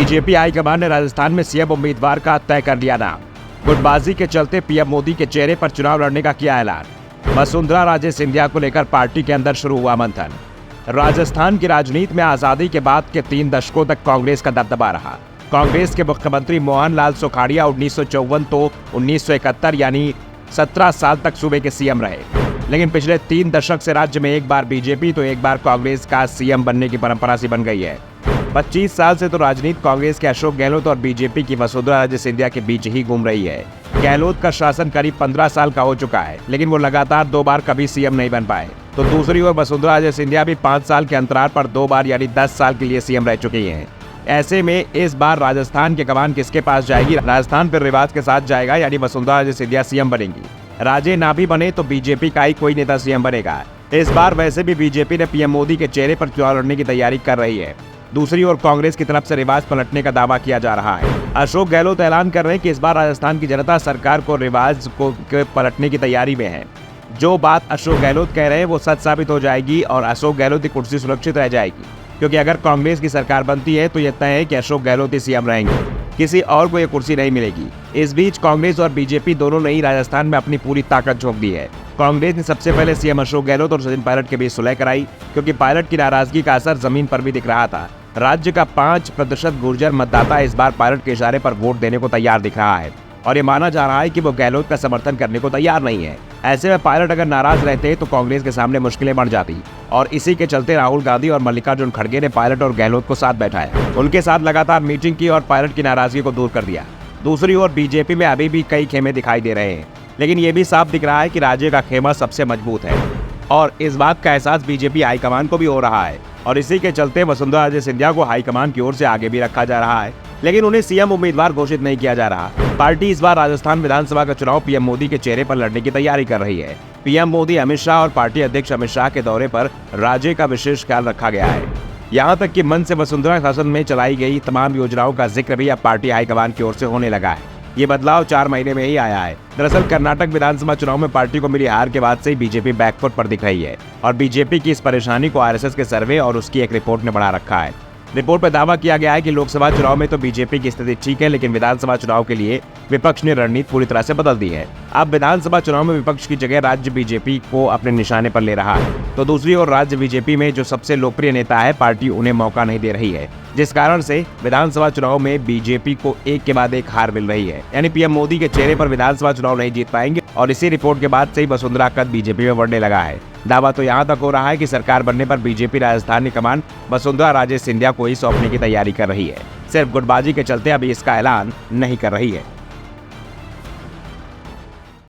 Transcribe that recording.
BJP high command ने राजस्थान में CM उम्मीदवार का तय कर लिया नाम। गुटबाजी के चलते पीएम मोदी के चेहरे पर चुनाव लड़ने का किया ऐलान। वसुंधरा राजे सिंधिया को लेकर पार्टी के अंदर शुरू हुआ मंथन। राजस्थान की राजनीति में आजादी के बाद के 3 दशकों तक कांग्रेस का दबदबा रहा। कांग्रेस के मुख्यमंत्री मोहन लाल सुखाड़िया 1954 तो 1971 यानी 17 साल तक सूबे के सीएम रहे, लेकिन पिछले 3 दशक से राज्य में एक बार बीजेपी तो एक बार कांग्रेस का सीएम बनने की परंपरा सी बन गई है। 25 साल से तो राजनीति कांग्रेस के अशोक गहलोत और बीजेपी की वसुंधरा राजे सिंधिया के बीच ही घूम रही है। गहलोत का शासन करीब 15 साल का हो चुका है, लेकिन वो लगातार 2 बार कभी सीएम नहीं बन पाए। तो दूसरी ओर वसुंधरा राजे सिंधिया भी 5 साल के अंतराल पर 2 बार यानी 10 साल के लिए सीएम रह चुकी हैं। ऐसे में इस बार राजस्थान की कमान किसके पास जाएगी? राजस्थान फिर रिवाज के साथ जाएगा यानी वसुंधरा राजे सिंधिया सीएम बनेंगी। राजे ना भी बने तो बीजेपी का ही कोई नेता सीएम बनेगा। इस बार वैसे भी बीजेपी ने पीएम मोदी के चेहरे पर चुनाव लड़ने की तैयारी कर रही है। दूसरी ओर कांग्रेस की तरफ से रिवाज पलटने का दावा किया जा रहा है। अशोक गहलोत ऐलान कर रहे हैं कि इस बार राजस्थान की जनता सरकार को रिवाज को पलटने की तैयारी में है। जो बात अशोक गहलोत कह रहे हैं वो सच साबित हो जाएगी और अशोक गहलोत की कुर्सी सुरक्षित रह जाएगी, क्योंकि अगर कांग्रेस की सरकार बनती है तो यह तय है कि अशोक गहलोत ही सीएम रहेंगे, किसी और को यह कुर्सी नहीं मिलेगी। इस बीच कांग्रेस और बीजेपी दोनों ने ही राजस्थान में अपनी पूरी ताकत झोंक दी है। कांग्रेस ने सबसे पहले सीएम अशोक गहलोत और सचिन पायलट के बीच सुलह कराई, क्योंकि पायलट की नाराजगी का असर जमीन पर भी दिख रहा था। राज्य का 5% गुर्जर मतदाता इस बार पायलट के इशारे पर वोट देने को तैयार दिख रहा है और ये माना जा रहा है कि वो गहलोत का समर्थन करने को तैयार नहीं है। ऐसे में पायलट अगर नाराज रहते तो कांग्रेस के सामने मुश्किलें बढ़ जाती और इसी के चलते राहुल गांधी और मल्लिकार्जुन खड़गे ने पायलट और गहलोत को साथ बैठाया, उनके साथ लगातार मीटिंग की और पायलट की नाराजगी को दूर कर दिया। दूसरी ओर बीजेपी में अभी भी कई खेमे दिखाई दे रहे हैं, लेकिन ये भी साफ दिख रहा है कि राज्य का खेमा सबसे मजबूत है और इस बात का एहसास बीजेपी हाईकमान को भी हो रहा है और इसी के चलते वसुंधरा राजे सिंधिया को हाईकमान की ओर से आगे भी रखा जा रहा है, लेकिन उन्हें सीएम उम्मीदवार घोषित नहीं किया जा रहा। पार्टी इस बार राजस्थान विधानसभा का चुनाव पीएम मोदी के चेहरे पर लड़ने की तैयारी कर रही है। पीएम मोदी, अमित शाह और पार्टी अध्यक्ष अमित शाह के दौरे पर राजे का विशेष ख्याल रखा गया है। यहाँ तक कि मन से वसुंधरा शासन में चलाई गई तमाम योजनाओं का जिक्र भी अब पार्टी हाईकमान की ओर से होने लगा है। ये बदलाव 4 महीने में ही आया है। दरअसल कर्नाटक विधानसभा चुनाव में पार्टी को मिली हार के बाद से ही बीजेपी बैकफुट पर दिख रही है और बीजेपी की इस परेशानी को आरएसएस के सर्वे और उसकी एक रिपोर्ट ने बढ़ा रखा है। रिपोर्ट में दावा किया गया है कि लोकसभा चुनाव में तो बीजेपी की स्थिति ठीक है, लेकिन विधानसभा चुनाव के लिए विपक्ष ने रणनीति पूरी तरह से बदल दी है। अब विधानसभा चुनाव में विपक्ष की जगह राज्य बीजेपी को अपने निशाने पर ले रहा है, तो दूसरी ओर राज्य बीजेपी में जो सबसे लोकप्रिय नेता है, पार्टी उन्हें मौका नहीं दे रही है, जिस कारण से विधानसभा चुनाव में बीजेपी को एक के बाद एक हार मिल रही है। यानी पीएम मोदी के चेहरे पर विधानसभा चुनाव नहीं जीत पाएंगे और इसी रिपोर्ट के बाद से ही वसुंधरा कद बीजेपी में बढ़ने लगा है। दावा तो यहाँ तक हो रहा है कि सरकार बनने पर बीजेपी राजस्थान की कमान वसुंधरा राजे सिंधिया को ही सौंपने की तैयारी कर रही है। सिर्फ गुटबाजी के चलते अभी इसका ऐलान नहीं कर रही है।